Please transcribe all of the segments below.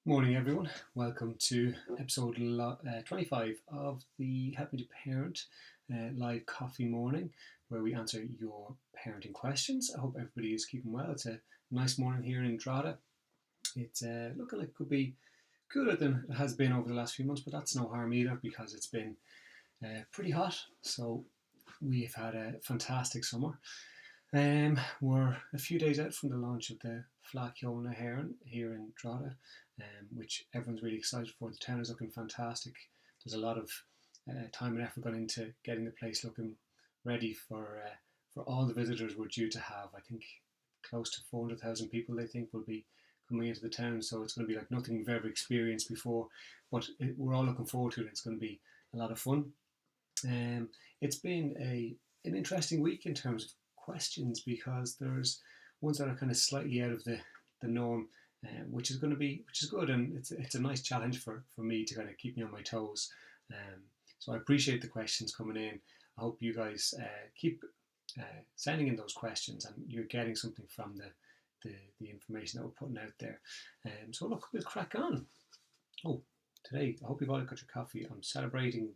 Morning, everyone. Welcome to episode 25 of the Help Me to Parent live coffee morning, where we answer your parenting questions. I hope everybody is keeping well. It's a nice morning here in Drogheda. It's looking like it could be cooler than it has been over the last few months, but that's no harm either because it's been pretty hot. So we've had a fantastic summer. We're a few days out from the launch of the Flacciona Heron here in Drogheda, which everyone's really excited for. The town is looking fantastic. There's a lot of time and effort gone into getting the place looking ready for all the visitors we're due to have. I think close to 400,000 people they think will be coming into the town, so it's going to be like nothing we've ever experienced before. But we're all looking forward to it. It's going to be a lot of fun. It's been an interesting week in terms of questions because there's ones that are kind of slightly out of the norm, which is good, and it's a nice challenge for me to kind of keep me on my toes. So I appreciate the questions coming in. I hope you guys keep sending in those questions and you're getting something from the information that we're putting out there. So look, we'll crack on. Oh, today I hope you've all got your coffee. I'm celebrating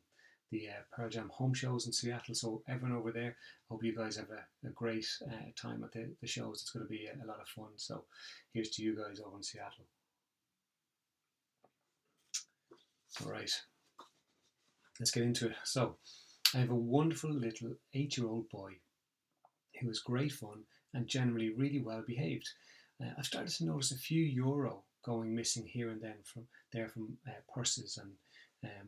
the Pearl Jam home shows in Seattle, so everyone over there, hope you guys have a great time at the shows. It's going to be a lot of fun, so here's to you guys over in Seattle. Alright, let's get into it. So I have a wonderful little 8-year-old boy who is great fun and generally really well behaved. I've started to notice a few euro going missing here and then from purses and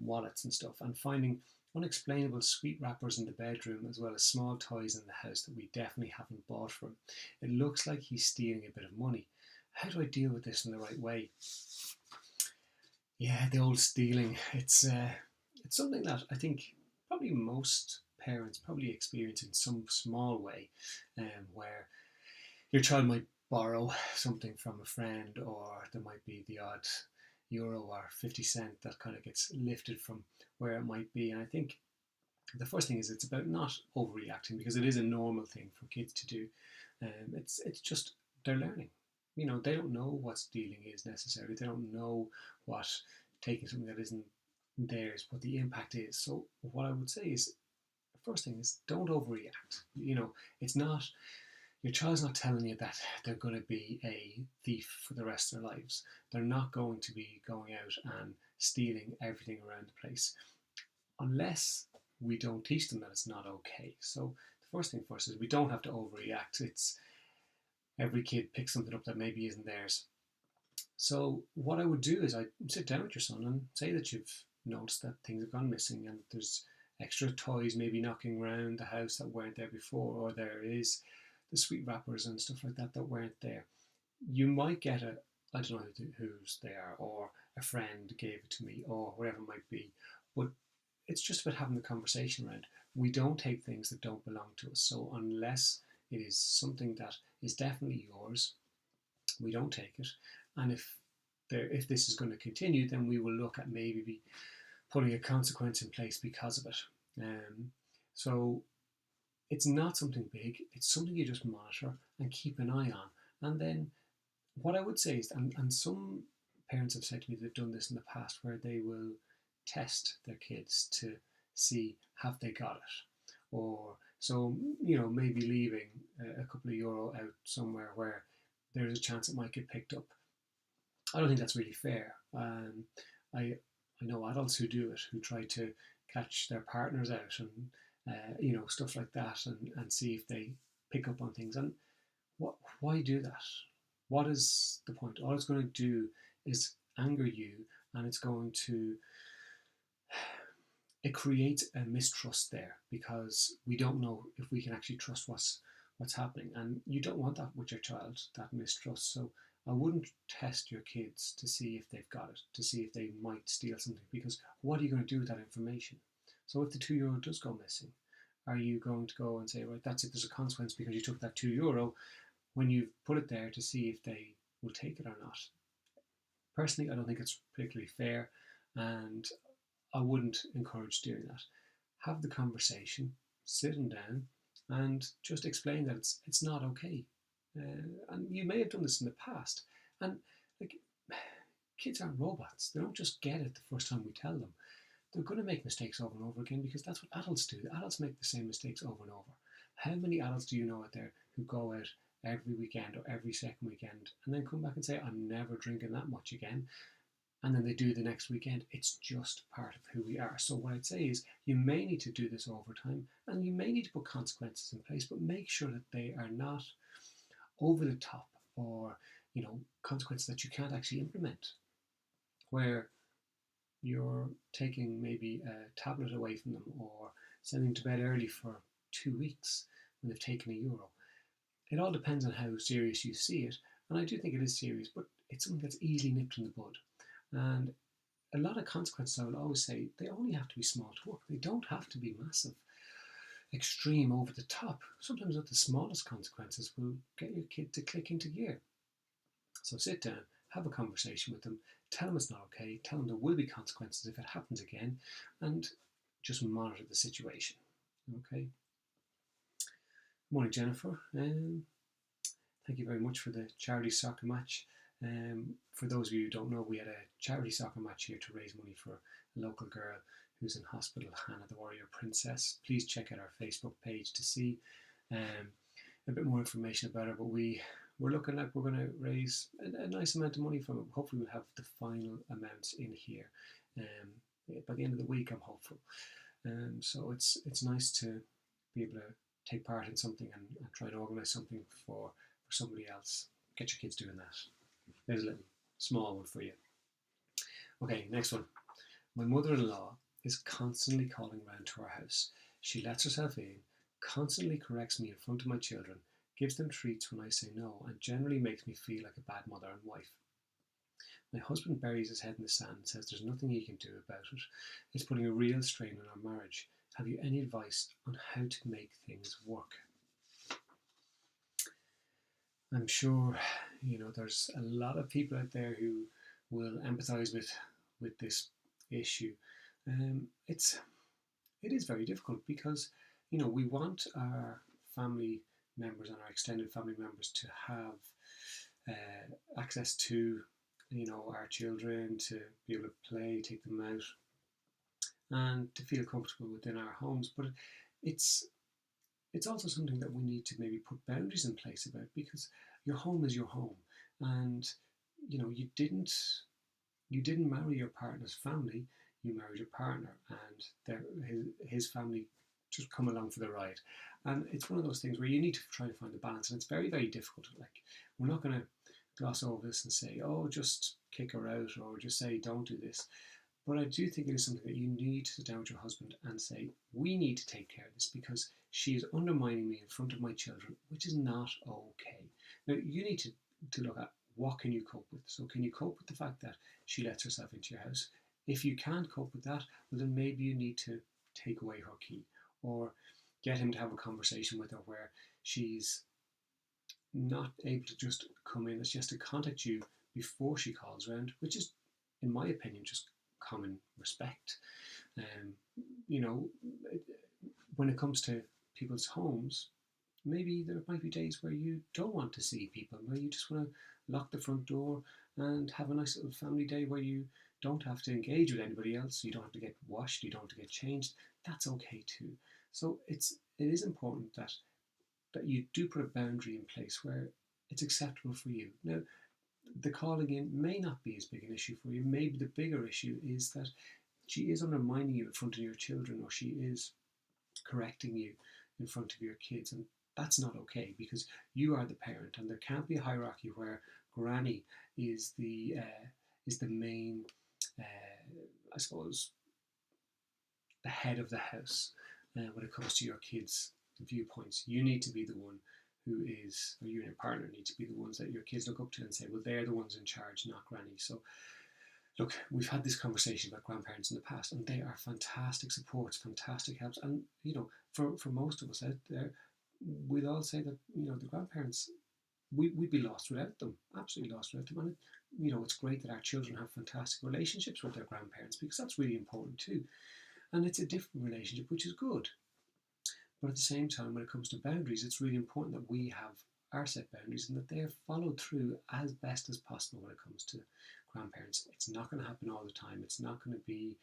wallets and stuff, and finding unexplainable sweet wrappers in the bedroom as well as small toys in the house that we definitely haven't bought for him. It looks like he's stealing a bit of money. How do I deal with this in the right way? Yeah, the old stealing. It's something that I think probably most parents probably experience in some small way, where your child might borrow something from a friend, or there might be the odd euro or 50 cent that kind of gets lifted from where it might be. And I think the first thing is it's about not overreacting, because it is a normal thing for kids to do. It's just they're learning. You know, they don't know what stealing is necessarily. They don't know what taking something that isn't theirs, what the impact is. So what I would say is, the first thing is don't overreact. You know, it's not, your child's not telling you that they're going to be a thief for the rest of their lives. They're not going to be going out and stealing everything around the place, unless we don't teach them that it's not okay. So the first thing first is we don't have to overreact. It's every kid picks something up that maybe isn't theirs. So what I would do is I'd sit down with your son and say that you've noticed that things have gone missing and there's extra toys maybe knocking around the house that weren't there before, or there is the sweet wrappers and stuff like that weren't there. You might get I don't know whose they are, or a friend gave it to me, or whatever it might be. But it's just about having the conversation around. We don't take things that don't belong to us. So unless it is something that is definitely yours, we don't take it. And if this is going to continue, then we will look at maybe putting a consequence in place because of it. So it's not something big. It's something you just monitor and keep an eye on. And then what I would say is, and some parents have said to me they've done this in the past, where they will test their kids to see have they got it. Or so, you know, maybe leaving a couple of euro out somewhere where there's a chance it might get picked up. I don't think that's really fair. I know adults who do it, who try to catch their partners out and you know, stuff like that, and see if they pick up on things. And why do that? What is the point? All it's going to do is anger you, and it's going to, it creates a mistrust there, because we don't know if we can actually trust what's happening, and you don't want that with your child, that mistrust. So I wouldn't test your kids to see if they've got it, to see if they might steal something, because what are you going to do with that information? So if the €2 does go missing, are you going to go and say, right, that's it, there's a consequence because you took that €2, when you've put it there to see if they will take it or not? Personally, I don't think it's particularly fair, and I wouldn't encourage doing that. Have the conversation, sit them down, and just explain that it's not okay. And you may have done this in the past. And like, kids aren't robots. They don't just get it the first time we tell them. They're going to make mistakes over and over again because that's what adults do. Adults make the same mistakes over and over. How many adults do you know out there who go out every weekend or every second weekend and then come back and say, I'm never drinking that much again? And then they do the next weekend. It's just part of who we are. So what I'd say is you may need to do this over time and you may need to put consequences in place, but make sure that they are not over the top or, consequences that you can't actually implement, where you're taking maybe a tablet away from them or sending them to bed early for 2 weeks when they've taken €1. It all depends on how serious you see it, and I do think it is serious, but it's something that's easily nipped in the bud. And a lot of consequences, I will always say, they only have to be small to work. They don't have to be massive, extreme, over the top. Sometimes the smallest consequences will get your kid to click into gear. So sit down, have a conversation with them, tell them it's not okay, tell them there will be consequences if it happens again, and just monitor the situation. Okay. Morning, Jennifer. Thank you very much for the charity soccer match. For those of you who don't know, we had a charity soccer match here to raise money for a local girl who's in hospital, Hannah the Warrior Princess. Please check out our Facebook page to see a bit more information about her. But we're looking like we're going to raise a nice amount of money from it. Hopefully we'll have the final amounts in here by the end of the week, I'm hopeful. So it's nice to be able to take part in something and try to organise something for somebody else. Get your kids doing that. There's a little small one for you. Okay, next one. My mother-in-law is constantly calling round to our house. She lets herself in, constantly corrects me in front of my children, gives them treats when I say no, and generally makes me feel like a bad mother and wife. My husband buries his head in the sand and says there's nothing he can do about it. It's putting a real strain on our marriage. Have you any advice on how to make things work? I'm sure, there's a lot of people out there who will empathise with this issue. It is very difficult because, we want our family members and our extended family members to have access to, our children, to be able to play, take them out, and to feel comfortable within our homes. But it's also something that we need to maybe put boundaries in place about, because your home is your home, and you didn't marry your partner's family. You married your partner, and his family just come along for the ride. And it's one of those things where you need to try to find the balance, and it's very, very difficult. Like, we're not going to gloss over this and say, oh, just kick her out, or just say don't do this. But I do think it is something that you need to sit down with your husband and say, we need to take care of this because she is undermining me in front of my children, which is not okay. Now, you need to look at what can you cope with. So can you cope with the fact that she lets herself into your house? If you can't cope with that, well, then maybe you need to take away her key, or get him to have a conversation with her where she's not able to just come in, that she has to contact you before she calls around, which is, in my opinion, just common respect. When it comes to people's homes, maybe there might be days where you don't want to see people, where you just want to lock the front door and have a nice little family day where you don't have to engage with anybody else. You don't have to get washed, you don't have to get changed. That's okay too. So it is important that you do put a boundary in place where it's acceptable for you. Now, the calling in may not be as big an issue for you. Maybe the bigger issue is that she is undermining you in front of your children, or she is correcting you in front of your kids, and that's not okay, because you are the parent, and there can't be a hierarchy where granny is the main, I suppose, the head of the house when it comes to your kids' viewpoints. You need to be the one who is, or you and your partner need to be the ones that your kids look up to and say, well, they're the ones in charge, not granny. So look, we've had this conversation about grandparents in the past, and they are fantastic supports, fantastic helps. And, for most of us out there, we'll all say that, the grandparents, we'd be lost without them, absolutely lost without them. And, it's great that our children have fantastic relationships with their grandparents, because that's really important too. And it's a different relationship, which is good. But at the same time, when it comes to boundaries, it's really important that we have are set boundaries and that they are followed through as best as possible when it comes to grandparents. It's not going to happen all the time. It's not going to be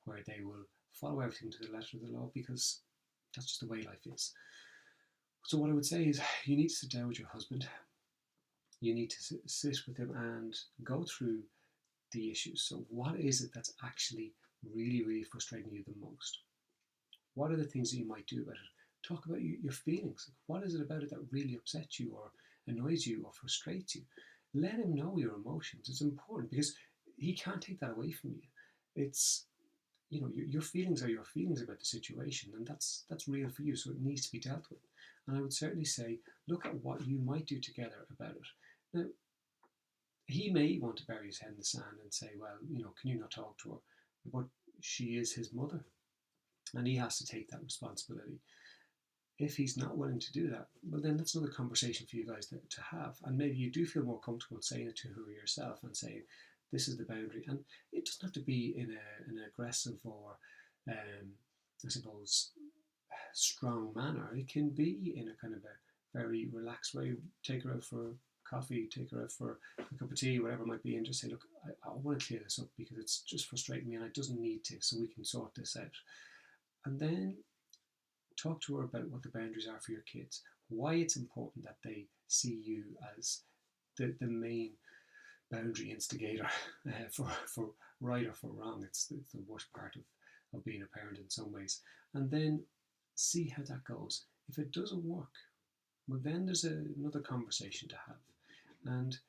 where they will follow everything to the letter of the law, because that's just the way life is. So what I would say is you need to sit down with your husband. You need to sit with him and go through the issues. So what is it that's actually really, really frustrating you the most? What are the things that you might do about it? Talk about your feelings. What is it about it that really upsets you or annoys you or frustrates you? Let him know your emotions. It's important because he can't take that away from you. It's, your feelings are your feelings about the situation, and that's real for you, so it needs to be dealt with. And I would certainly say, look at what you might do together about it. Now, he may want to bury his head in the sand and say, well, can you not talk to her? But she is his mother, and he has to take that responsibility. If he's not willing to do that, well, then that's another conversation for you guys to have. And maybe you do feel more comfortable saying it to her yourself and saying, this is the boundary. And it doesn't have to be in an aggressive or, I suppose, strong manner. It can be in a kind of a very relaxed way. Take her out for coffee, take her out for a cup of tea, whatever it might be, and just say, look, I want to clear this up because it's just frustrating me and it doesn't need to, so we can sort this out. And then talk to her about what the boundaries are for your kids, why it's important that they see you as the main boundary instigator for right or for wrong. It's the worst part of being a parent in some ways. And then see how that goes. If it doesn't work, well, then there's another conversation to have. And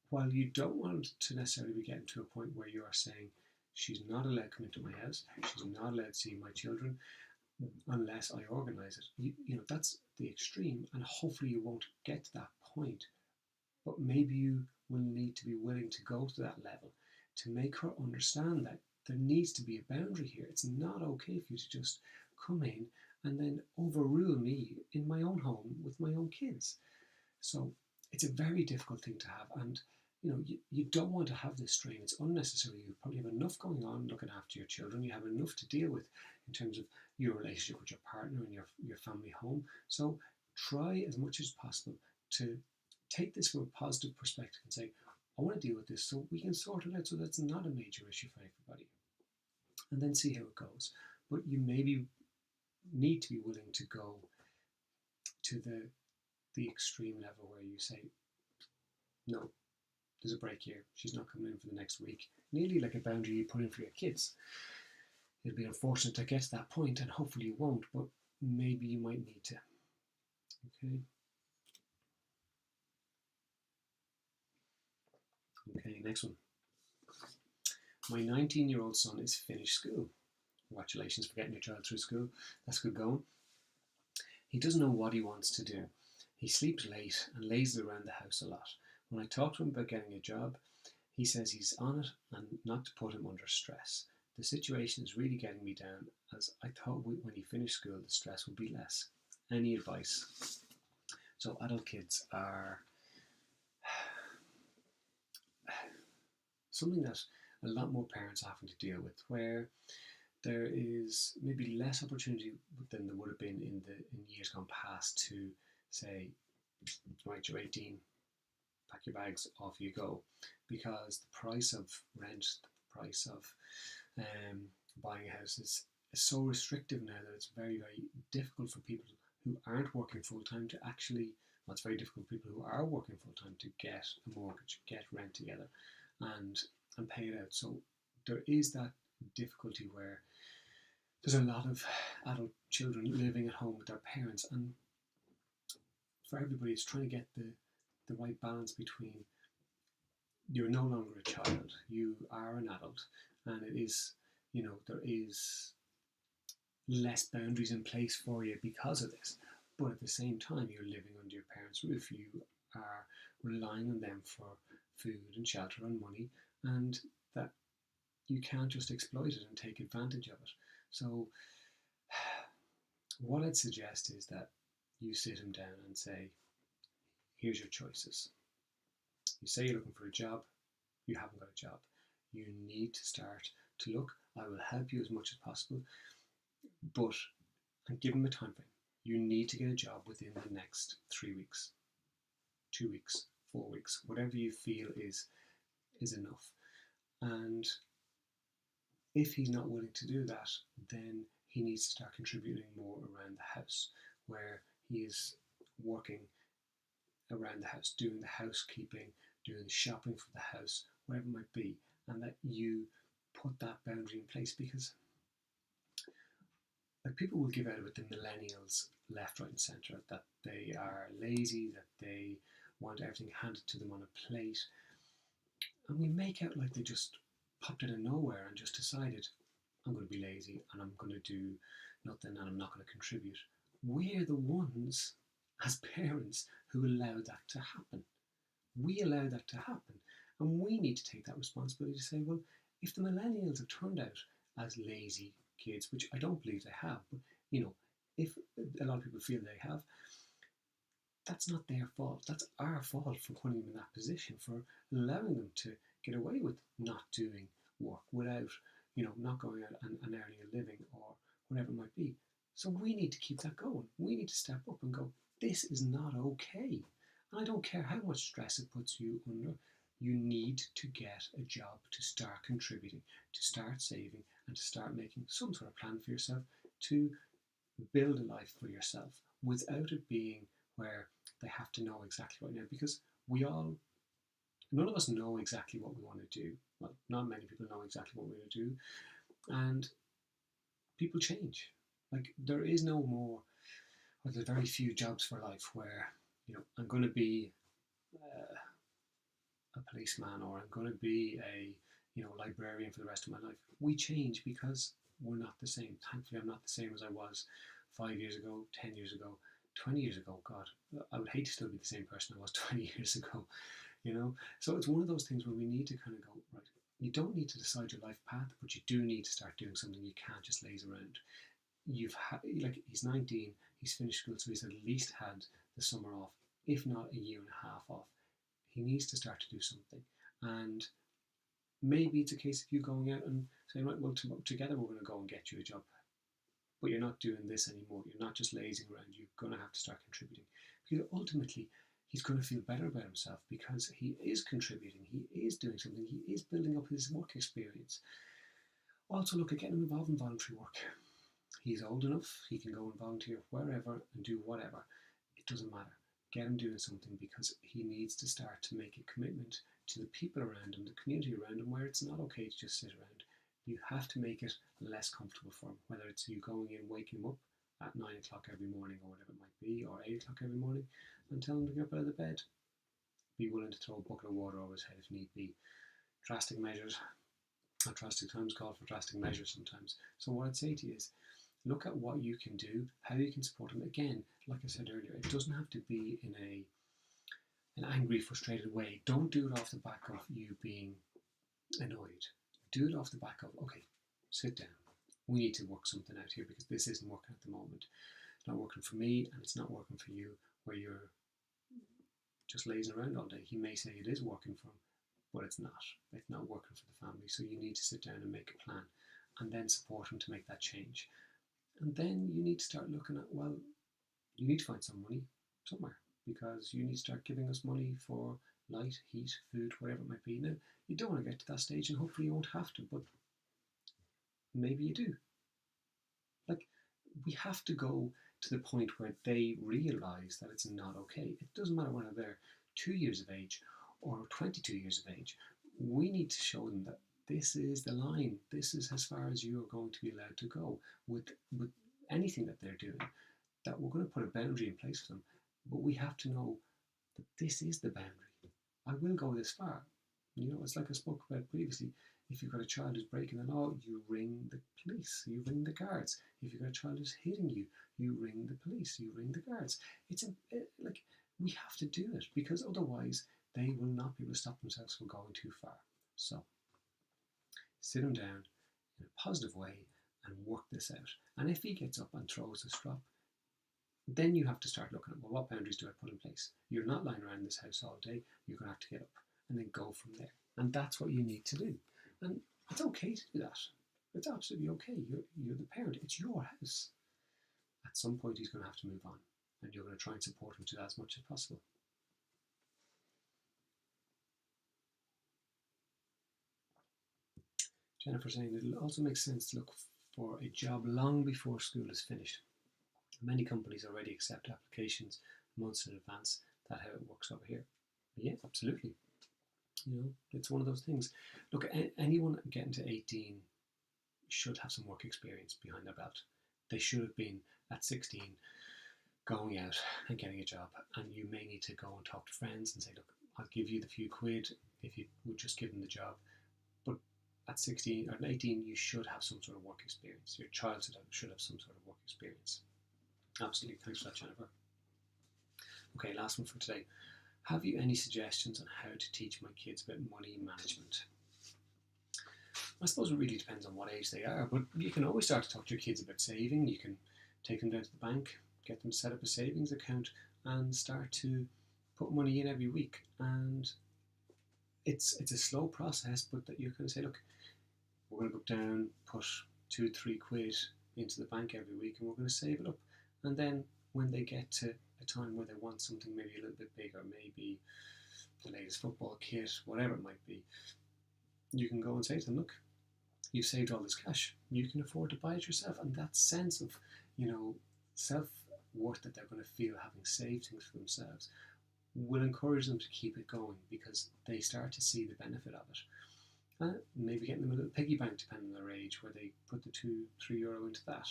while you don't want to necessarily be getting to a point where you are saying, she's not allowed to come into my house, she's not allowed to see my children unless I organise it. That's the extreme, and hopefully you won't get to that point. But maybe you will need to be willing to go to that level to make her understand that there needs to be a boundary here. It's not okay for you to just come in and then overrule me in my own home with my own kids. So it's a very difficult thing to have, and you don't want to have this strain. It's unnecessary. You probably have enough going on looking after your children. You have enough to deal with in terms of your relationship with your partner and your family home. So try as much as possible to take this from a positive perspective and say, I want to deal with this so we can sort it out so that's not a major issue for everybody. And then see how it goes. But you maybe need to be willing to go to the extreme level where you say, no, there's a break here. She's not coming in for the next week. Nearly like a boundary you put in for your kids. It'll be unfortunate to get to that point, and hopefully you won't, but maybe you might need to. Okay. Okay, next one. My 19-year-old son is finished school. Congratulations for getting your child through school. That's good going. He doesn't know what he wants to do. He sleeps late and lazes around the house a lot. When I talk to him about getting a job, he says he's on it and not to put him under stress. The situation is really getting me down, as I thought when he finished school the stress would be less. Any advice? So adult kids are something that a lot more parents are having to deal with, where there is maybe less opportunity than there would have been in years gone past to say, right, you're 18, pack your bags, off you go, because the price of rent, the price of buying a house is so restrictive now that it's very, very difficult for people who aren't working full time to actually, well, it's very difficult for people who are working full time to get a mortgage, get rent together and pay it out. So there is that difficulty where there's a lot of adult children living at home with their parents, and for everybody it's trying to get the right balance between you're no longer a child, you are an adult, and it is, there is less boundaries in place for you because of this, but at the same time you're living under your parents' roof. You are relying on them for food and shelter and money, and that you can't just exploit it and take advantage of it. So what I'd suggest is that you sit him down and say, here's your choices. You say you're looking for a job, you haven't got a job. You need to start to look. I will help you as much as possible, but, and give him a time frame. You need to get a job within the next 3 weeks. 2 weeks, 4 weeks, whatever you feel is enough. And if he's not willing to do that, then he needs to start contributing more around the house, where he is working around the house, doing the housekeeping, doing the shopping for the house, whatever it might be, and that you put that boundary in place. Because like, people will give out with the millennials left, right, and centre, that they are lazy, that they want everything handed to them on a plate, and we make out like they just popped out of nowhere and just decided, I'm going to be lazy and I'm going to do nothing and I'm not going to contribute. We're the ones as parents who allow that to happen. We allow that to happen, and we need to take that responsibility to say, well, if the millennials have turned out as lazy kids, which I don't believe they have, but if a lot of people feel they have, that's not their fault. That's our fault for putting them in that position, for allowing them to get away with not doing work without, not going out and earning a living or whatever it might be. So we need to keep that going. We need to step up and go, this is not okay. And I don't care how much stress it puts you under. You need to get a job to start contributing, to start saving, and to start making some sort of plan for yourself, to build a life for yourself without it being where they have to know exactly right now. Because none of us know exactly what we want to do. Well, not many people know exactly what we want to do. And people change. Like, there is no more, or there's very few jobs for life where, I'm going to be a policeman, or I'm going to be a librarian for the rest of my life. We change because we're not the same. Thankfully, I'm not the same as I was 5 years ago, 10 years ago, 20 years ago. God, I would hate to still be the same person I was 20 years ago. So it's one of those things where we need to kind of go, right, you don't need to decide your life path, but you do need to start doing something. You can't just laze around. He's 19, he's finished school, so he's at least had the summer off, if not a year and a half off. He needs to start to do something. And maybe it's a case of you going out and saying, right, well, together we're going to go and get you a job. But you're not doing this anymore. You're not just lazing around. You're going to have to start contributing. Because ultimately, he's going to feel better about himself because he is contributing. He is doing something. He is building up his work experience. Also, look at getting him involved in voluntary work. He's old enough. He can go and volunteer wherever and do whatever. It doesn't matter. Get him doing something, because he needs to start to make a commitment to the people around him, the community around him, where it's not okay to just sit around. You have to make it less comfortable for him, whether it's you going in, waking him up at 9 o'clock every morning or whatever it might be, or 8 o'clock every morning, and tell him to get up out of the bed. Be willing to throw a bucket of water over his head if need be. Drastic measures, or drastic times call for drastic measures sometimes. So what I'd say to you is, look at what you can do, how you can support him. Again, like I said earlier, it doesn't have to be in an angry, frustrated way. Don't do it off the back of you being annoyed. Do it off the back of, okay, sit down. We need to work something out here, because this isn't working at the moment. It's not working for me, and it's not working for you, where you're just lazing around all day. He may say it is working for him, but it's not. It's not working for the family. So you need to sit down and make a plan, and then support him to make that change. And then you need to start looking at, well, you need to find some money somewhere, because you need to start giving us money for light, heat, food, whatever it might be. Now, you don't want to get to that stage, and hopefully you won't have to, but maybe you do. Like, we have to go to the point where they realise that it's not okay. It doesn't matter whether they're 2 years of age or 22 years of age. We need to show them that this is the line. This is as far as you are going to be allowed to go with anything that they're doing. That we're going to put a boundary in place for them, but we have to know that this is the boundary. I will go this far. It's like I spoke about previously. If you've got a child who's breaking the law, you ring the police, you ring the guards. If you've got a child who's hitting you, you ring the police, you ring the guards. Like, we have to do it, because otherwise they will not be able to stop themselves from going too far. So, sit him down in a positive way and work this out. And if he gets up and throws a strop, then you have to start looking at, well, what boundaries do I put in place? You're not lying around this house all day. You're going to have to get up and then go from there. And that's what you need to do. And it's okay to do that. It's absolutely okay. You're the parent. It's your house. At some point, he's going to have to move on. And you're going to try and support him to that as much as possible. Jennifer saying it also makes sense to look for a job long before school is finished. Many companies already accept applications months in advance. That's how it works over here. Yeah, absolutely. It's one of those things. Look, anyone getting to 18 should have some work experience behind their belt. They should have been at 16 going out and getting a job, and you may need to go and talk to friends and say, look, I'll give you the few quid if you would just give them the job. But at 16 or 18, you should have some sort of work experience. Your child should have some sort of work experience. Absolutely. Thanks for that, Jennifer. Okay, last one for today. Have you any suggestions on how to teach my kids about money management? I suppose it really depends on what age they are, but you can always start to talk to your kids about saving. You can take them down to the bank, get them to set up a savings account, and start to put money in every week. And it's a slow process, but that you're going to say, look, we're going to go down, put 2-3 quid into the bank every week, and we're going to save it up. And then when they get to a time where they want something maybe a little bit bigger, maybe the latest football kit, whatever it might be, you can go and say to them, look, you've saved all this cash, you can afford to buy it yourself. And that sense of, self-worth that they're going to feel having saved things for themselves will encourage them to keep it going, because they start to see the benefit of it. Maybe getting them a little piggy bank depending on their age, where they put the €2-3 into that,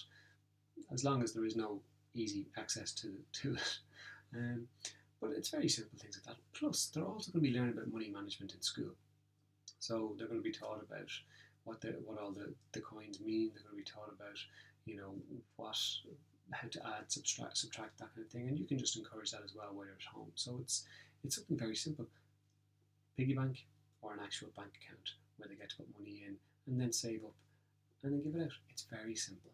as long as there is no easy access to it. But it's very simple things like that. Plus, they're also going to be learning about money management in school. So they're going to be taught about what all the coins mean. They're going to be taught about, how to add, subtract, that kind of thing. And you can just encourage that as well while you're at home. So it's something very simple. Piggy bank or an actual bank account where they get to put money in and then save up and then give it out. It's very simple.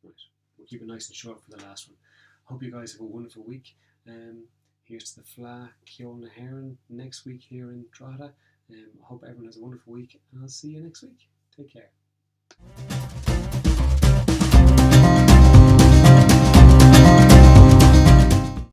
Right. We'll keep it nice and short for the last one. Hope you guys have a wonderful week. Here's to the Fla Ceolna Heron next week here in Drogheda. I hope everyone has a wonderful week, and I'll see you next week. Take care.